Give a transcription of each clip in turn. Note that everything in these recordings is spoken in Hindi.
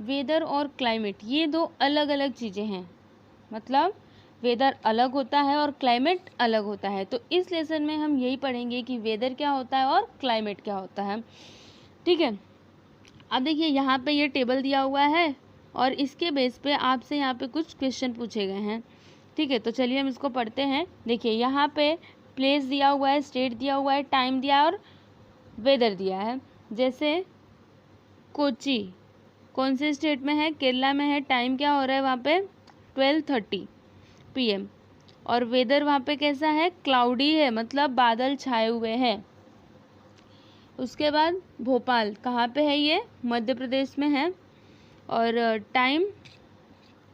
वेदर और क्लाइमेट ये दो अलग अलग चीज़ें हैं, मतलब वेदर अलग होता है और क्लाइमेट अलग होता है। तो इस लेसन में हम यही पढ़ेंगे कि वेदर क्या होता है और क्लाइमेट क्या होता है। ठीक है, अब देखिए यहाँ पे ये टेबल दिया हुआ है और इसके बेस पे आपसे यहाँ पे कुछ क्वेश्चन पूछे गए हैं। ठीक है, तो चलिए हम इसको पढ़ते हैं। देखिए यहाँ पे प्लेस दिया हुआ है, स्टेट दिया हुआ है, टाइम दिया है और वेदर दिया है। जैसे कोची कौन से स्टेट में है, केरला में है, टाइम क्या हो रहा है वहाँ पे 12:30 PM और वेदर वहाँ पे कैसा है, क्लाउडी है, मतलब बादल छाए हुए हैं। उसके बाद भोपाल कहाँ पे है, ये मध्य प्रदेश में है और टाइम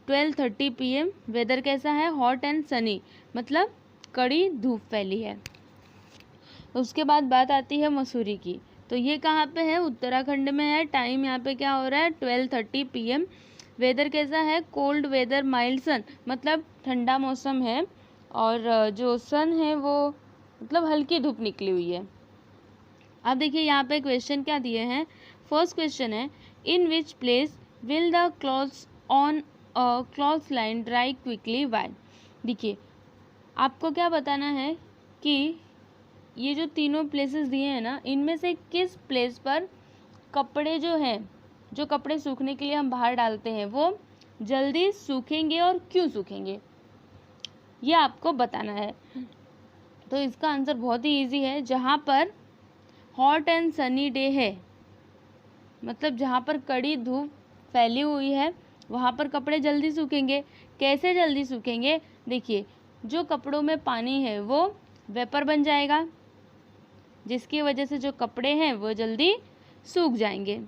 12:30 PM। वेदर कैसा है, हॉट एंड सनी, मतलब कड़ी धूप फैली है। उसके बाद बात आती है मसूरी की, तो ये कहाँ पे है, उत्तराखंड में है। टाइम यहाँ पे क्या हो रहा है 12:30 PM। वेदर कैसा है, कोल्ड वेदर माइल्ड सन, मतलब ठंडा मौसम है और जो सन है वो मतलब हल्की धूप निकली हुई है। अब देखिए यहाँ पे क्वेश्चन क्या दिए हैं। फर्स्ट क्वेश्चन है, in which place will the clothes on a cloth line dry quickly why. देखिए आपको क्या बताना है कि ये जो तीनों प्लेसेस दिए हैं ना, इनमें से किस प्लेस पर कपड़े जो हैं, जो कपड़े सूखने के लिए हम बाहर डालते हैं, वो जल्दी सूखेंगे और क्यों सूखेंगे, ये आपको बताना है। तो इसका आंसर बहुत ही इजी है, जहाँ पर हॉट एंड सनी डे है, मतलब जहाँ पर कड़ी धूप फैली हुई है वहाँ पर कपड़े जल्दी सूखेंगे। कैसे जल्दी सूखेंगे, देखिए जो कपड़ों में पानी है वो वेपर बन जाएगा, जिसकी वजह से जो कपड़े हैं वो जल्दी सूख जाएंगे।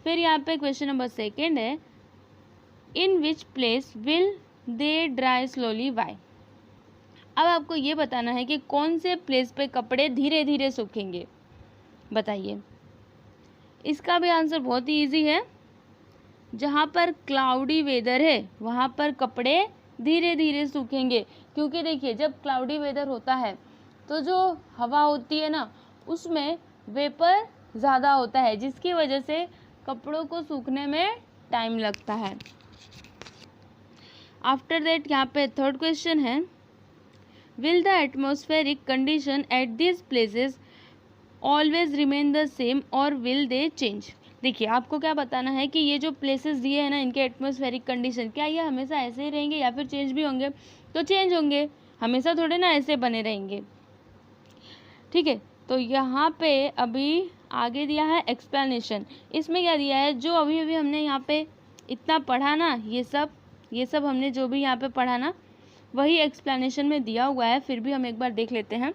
फिर यहाँ पे क्वेश्चन नंबर सेकेंड है, in which place will they dry slowly why. अब आपको ये बताना है कि कौन से प्लेस पे कपड़े धीरे धीरे सूखेंगे, बताइए। इसका भी आंसर बहुत ही इजी है, जहाँ पर क्लाउडी वेदर है वहाँ पर कपड़े धीरे धीरे सूखेंगे। क्योंकि देखिए जब क्लाउडी वेदर होता है तो जो हवा होती है ना उसमें वेपर ज़्यादा होता है, जिसकी वजह से कपड़ों को सूखने में टाइम लगता है। आफ्टर दैट यहाँ पे थर्ड क्वेश्चन है, will the atmospheric condition at this places always remain the same और विल दे चेंज। देखिए आपको क्या बताना है कि ये जो प्लेसेस दिए हैं ना, इनके एटमॉस्फेरिक कंडीशन क्या ये हमेशा ऐसे ही रहेंगे या फिर चेंज भी होंगे। तो चेंज होंगे, हमेशा थोड़े ना ऐसे बने रहेंगे। ठीक है, तो यहाँ पे अभी आगे दिया है एक्सप्लेनेशन। इसमें क्या दिया है, जो अभी अभी हमने यहाँ पे इतना पढ़ा ना, ये सब हमने जो भी यहाँ पे पढ़ा ना वही एक्सप्लेनेशन में दिया हुआ है। फिर भी हम एक बार देख लेते हैं।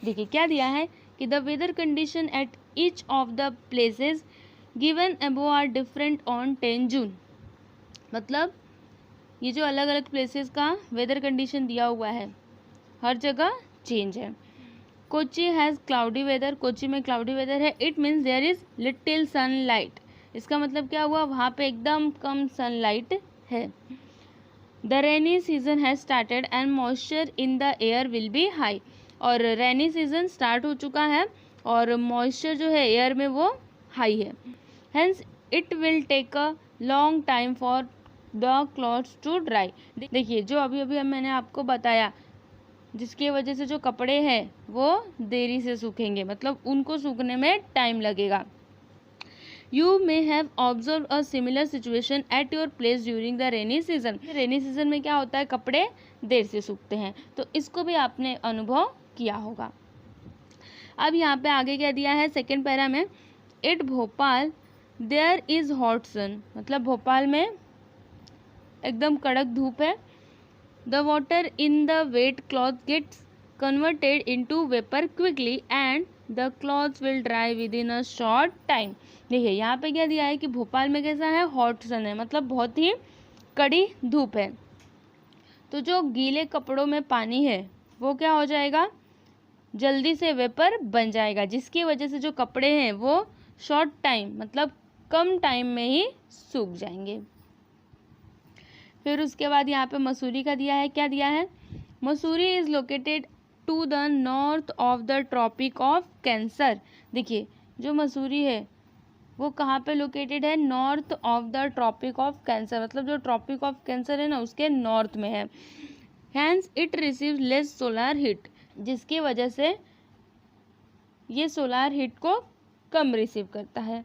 देखिए क्या दिया है कि the weather condition at each of the places given above are different on 10 June. मतलब ये जो अलग अलग प्लेसेस का वेदर कंडीशन दिया हुआ है हर जगह चेंज है। Kochi has cloudy weather, Kochi में क्लाउडी वेदर है। It means there is little sunlight, इसका मतलब क्या हुआ, वहाँ पे एकदम कम सनलाइट है। The rainy season has started and moisture in the air will be high, और रेनी सीजन स्टार्ट हो चुका है और मॉइस्चर जो है एयर में वो हाई है। Hence it will take a long time for the clothes to dry. देखिए जो अभी अभी मैंने आपको बताया, जिसकी वजह से जो कपड़े हैं वो देरी से सूखेंगे, मतलब उनको सूखने में टाइम लगेगा। You may have observe a similar situation at your place during the rainy season. Rainy season में क्या होता है, कपड़े देर से सूखते हैं, तो इसको भी आपने अनुभव किया होगा। अब यहाँ पे आगे क्या दिया है सेकेंड पैरा में, at Bhopal there is hot sun, मतलब भोपाल में एकदम कड़क धूप है। The water in the wet cloth gets converted into vapour quickly and the clothes will dry within a short time. देखिए यहाँ पे क्या दिया है कि भोपाल में कैसा है, हॉट सन है, मतलब बहुत ही कड़ी धूप है। तो जो गीले कपड़ों में पानी है वो क्या हो जाएगा, जल्दी से वेपर बन जाएगा, जिसकी वजह से जो कपड़े हैं वो शॉर्ट टाइम मतलब कम टाइम में ही सूख जाएंगे। फिर उसके बाद यहाँ पे मसूरी का दिया है, क्या दिया है, Mussoorie is located to the north of the tropic of cancer. देखिए जो मसूरी है वो कहाँ पे लोकेटेड है, north of the tropic of cancer, मतलब जो ट्रॉपिक ऑफ कैंसर है ना उसके नॉर्थ में है। Hence it receive less solar heat, जिसकी वजह से ये सोलर हीट को कम रिसीव करता है।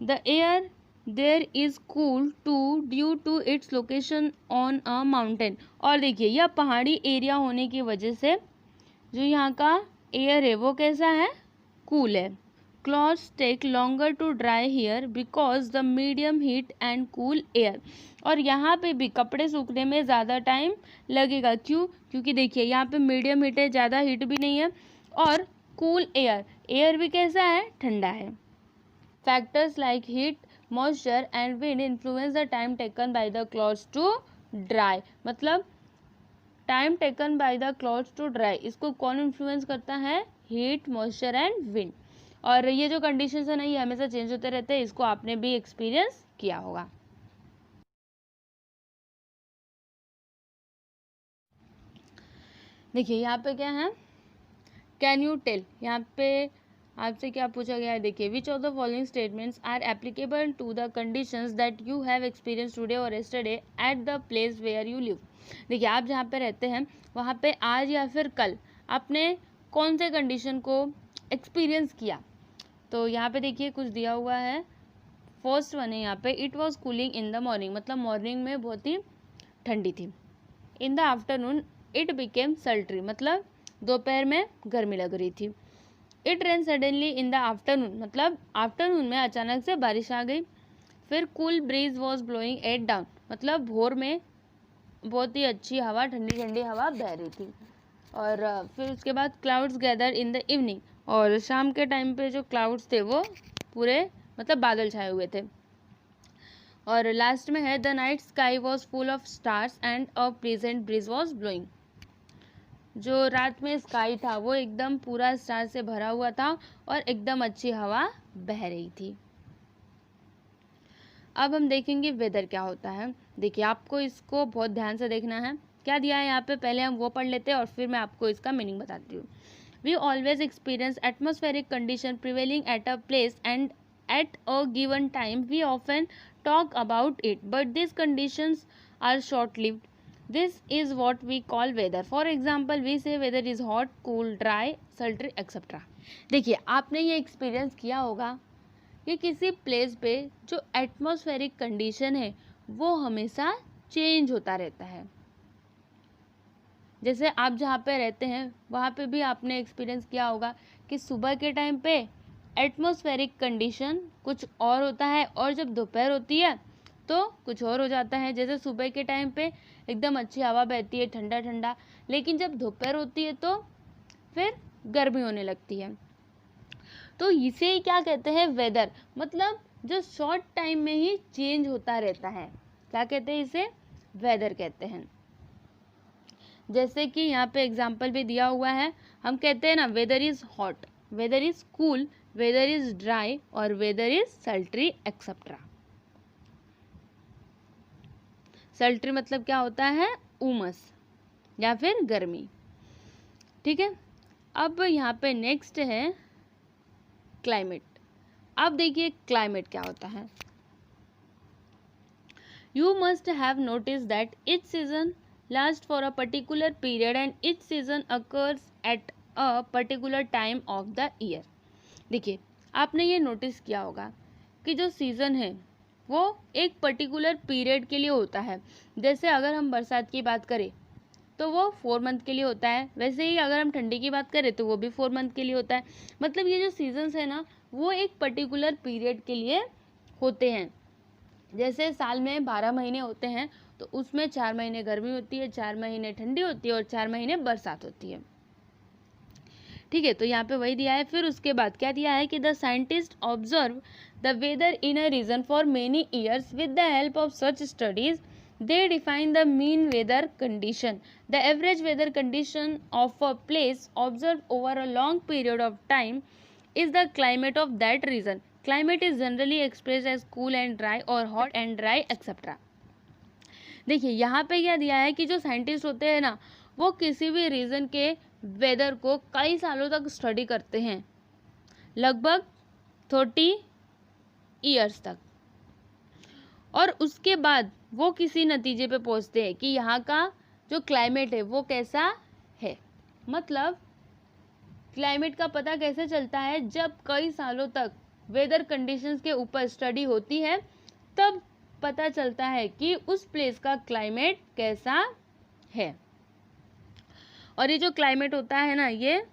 The air there is cool too due to its location on a mountain. और देखिए यह पहाड़ी एरिया होने की वजह से जो यहाँ का एयर है वो कैसा है, कूल है। Clothes take longer to dry here because the medium heat and cool air. और यहाँ पे भी कपड़े सूखने में ज़्यादा टाइम लगेगा, क्यों, क्योंकि देखिए यहाँ पे मीडियम हीट है, ज़्यादा हीट भी नहीं है, और कूल एयर, एयर भी कैसा है, ठंडा है। Factors like heat, moisture and wind influence the time taken by the clothes to dry. मतलब time taken by the clothes to dry, इसको कौन इन्फ्लुएंस करता है, हीट, मॉइस्चर एंड विंड। और ये जो कंडीशंस है ना ये हमेशा चेंज होते रहते हैं, इसको आपने भी एक्सपीरियंस किया होगा। देखिए यहाँ पे क्या है, कैन यू टेल, यहाँ पे आपसे क्या पूछा गया है, देखिए which of the following statements are applicable to the conditions that you have experience today और yesterday at the place where you live. देखिए आप जहाँ पे रहते हैं वहाँ पे आज या फिर कल आपने कौन से कंडीशन को एक्सपीरियंस किया। तो यहाँ पे देखिए कुछ दिया हुआ है, फर्स्ट वन है यहाँ पे, it was cooling in the morning, मतलब मॉर्निंग में बहुत ही ठंडी थी। In the afternoon it became sultry, मतलब दोपहर में गर्मी लग रही थी। It rain suddenly in the afternoon, मतलब आफ्टरनून में अचानक से बारिश आ गई। फिर cool breeze was blowing at dawn, मतलब भोर में बहुत ही अच्छी हवा, ठंडी ठंडी हवा बह रही थी। और फिर उसके बाद clouds gather in the evening, और शाम के टाइम पे जो क्लाउड्स थे वो पूरे मतलब बादल छाए हुए थे। और लास्ट में है the night sky was full of stars and a pleasant breeze was blowing. जो रात में स्काई था वो एकदम पूरा स्टार से भरा हुआ था और एकदम अच्छी हवा बह रही थी। अब हम देखेंगे वेदर क्या होता है। देखिए आपको इसको बहुत ध्यान से देखना है, क्या दिया है यहाँ पे, पहले हम वो पढ़ लेते हैं और फिर मैं आपको इसका मीनिंग बताती हूँ। We always experience atmospheric condition prevailing at a place and at a given time we often talk about it, but these conditions are short lived. This is what we call weather. For example, we say weather is hot, cool, dry, sultry, etc. देखिए आपने ये एक्सपीरियंस किया होगा कि किसी प्लेस पे जो एटमॉस्फेरिक कंडीशन है वो हमेशा चेंज होता रहता है। जैसे आप जहाँ पे रहते हैं वहाँ पे भी आपने एक्सपीरियंस किया होगा कि सुबह के टाइम पे एटमॉस्फेरिक कंडीशन कुछ और होता है और जब दोपहर होती है तो कुछ और हो जाता है। जैसे सुबह के टाइम पे एकदम अच्छी हवा बहती है, ठंडा ठंडा, लेकिन जब दोपहर होती है तो फिर गर्मी होने लगती है। तो इसे क्या कहते हैं, वेदर, मतलब जो शॉर्ट टाइम में ही चेंज होता रहता है, क्या कहते हैं इसे, वेदर कहते हैं। जैसे कि यहाँ पे एग्जाम्पल भी दिया हुआ है, हम कहते हैं ना weather is hot, weather is cool, weather is dry और weather is sultry etcetera. Sultry मतलब क्या होता है, उमस या फिर गर्मी। ठीक है, अब यहाँ पे नेक्स्ट है क्लाइमेट। अब देखिए क्लाइमेट क्या होता है। You must have notice that each season last for a particular period and each season occurs at a particular time of the year. देखिए आपने ये नोटिस किया होगा कि जो सीज़न है वो एक पर्टिकुलर पीरियड के लिए होता है। जैसे अगर हम बरसात की बात करें तो वो 4 मंथ के लिए होता है, वैसे ही अगर हम ठंडी की बात करें तो वो भी 4 मंथ के लिए होता है। मतलब ये जो सीजन्स है ना वो एक पर्टिकुलर पीरियड के लिए होते हैं। जैसे साल में 12 महीने होते हैं तो उसमें 4 महीने गर्मी होती है, 4 महीने ठंडी होती है और 4 महीने बरसात होती है। ठीक है, तो यहाँ पे वही दिया है। फिर उसके बाद क्या दिया है कि the scientist observe the weather in a region for many years with the help of such studies they define the mean weather condition, the average weather condition of a place observed over a long period of time is the climate of that region. Climate is generally expressed as cool and dry or hot and dry etc. देखिए यहाँ पे क्या दिया है कि जो साइंटिस्ट होते हैं ना वो किसी भी रीजन के वेदर को कई सालों तक स्टडी करते हैं, लगभग 30 ईयर्स तक। और उसके बाद वो किसी नतीजे पे पहुंचते हैं कि यहाँ का जो क्लाइमेट है वो कैसा है। मतलब क्लाइमेट का पता कैसे चलता है, जब कई सालों तक वेदर कंडीशंस के ऊपर स्टडी होती है तब पता चलता है कि उस प्लेस का क्लाइमेट कैसा है। और ये जो क्लाइमेट होता है ना, ये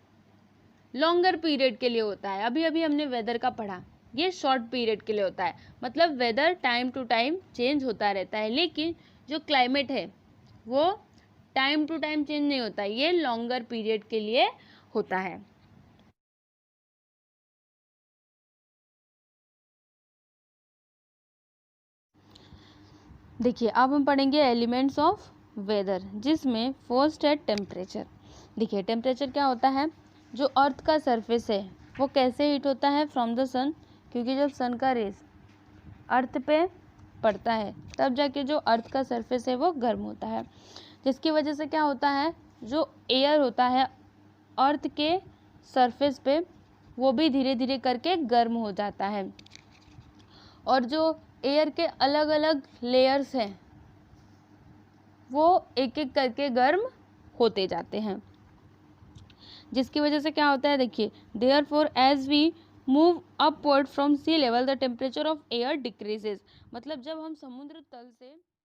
लॉन्गर पीरियड के लिए होता है। अभी अभी हमने वेदर का पढ़ा, ये शॉर्ट पीरियड के लिए होता है। मतलब weather time to time change होता रहता है, लेकिन जो क्लाइमेट है वो टाइम टू टाइम चेंज नहीं होता, ये लॉन्गर पीरियड के लिए होता है। देखिए अब हम पढ़ेंगे एलिमेंट्स ऑफ वेदर, जिसमें फर्स्ट है टेम्परेचर। देखिए टेम्परेचर क्या होता है, जो अर्थ का सरफेस है वो कैसे हीट होता है, फ्रॉम द सन, क्योंकि जब सन का रेस अर्थ पे पड़ता है तब जाके जो अर्थ का सरफेस है वो गर्म होता है, जिसकी वजह से क्या होता है, जो एयर होता है अर्थ के सरफेस पे वो भी धीरे धीरे करके गर्म हो जाता है। और जो एयर के अलग अलग लेयर्स हैं वो एक एक करके गर्म होते जाते हैं, जिसकी वजह से क्या होता है, देखिए therefore as we move upward from sea level the temperature of air decreases. मतलब जब हम समुद्र तल से